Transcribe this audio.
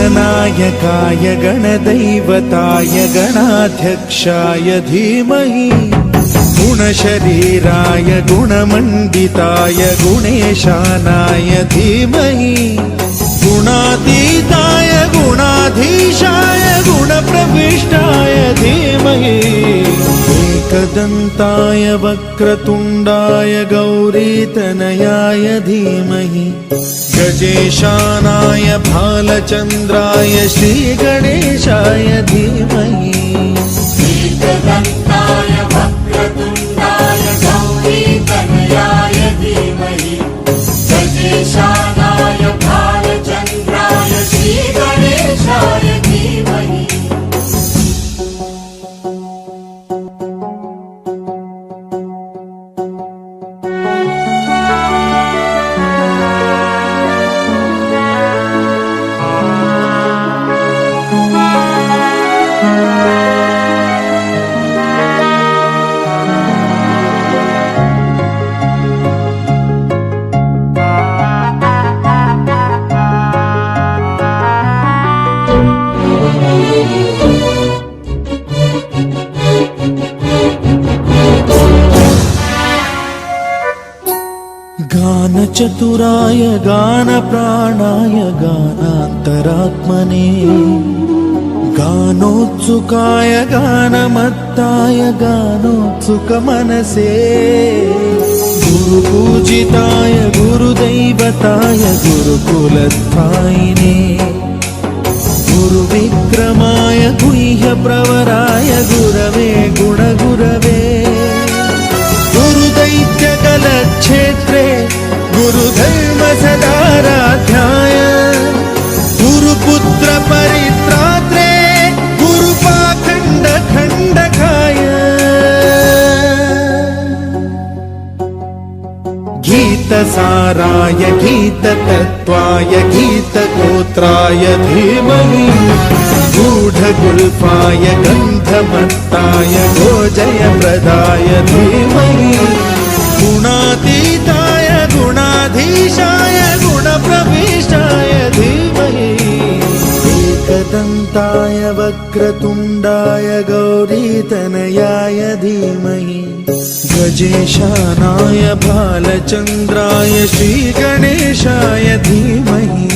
गणनायकाय गणदैवताय गणाध्यक्षाय धीमहि गुणशरीराय गुणमण्डिताय गुणेशानाय धीमहि गुणातीताय गुणाधीशाय गुणप्रविष्टाय धीमहि एकदन्ताय वक्रतुण्डाय गौरीतनयाय धीमहि गजेशानाय भालचन्द्राय श्रीगणेशाय धीमहि एकदन्ताय वक्रतुण्डाय गौरीतनयाय धीमहि गजेशानाय भालचन्द्राय श्रीगणेशाय धीमहि गानचतुराय गानप्राणाय गानान्तरात्मने गानोत्सुकाय गानमत्ताय गानोत्सुकमनसे गुरुपूजिताय गुरुदैवताय गुरुकुलस्थायिने गुरुविक्रमाय गुह्यप्रवराय गुरवे गुणगुरवे गुरुदैत्यकलक्षेत्रे गुरुधर्मसदाराध्याय गुरुपुत्र परित्रात्रे गुरुपाखण्डखण्डकाय गीतसाराय गीततत्त्वाय गीतगोत्राय धीमहि गूढगुल्फाय गन्धमत्ताय गोजयप्रदाय धीमहि गुणातीताय गुणाधीशाय गुणप्रविष्टाय धीमहि एकदन्ताय वक्रतुण्डाय गौरीतनयाय धीमहि गजेशानाय भालचन्द्राय श्रीगणेशाय धीमहि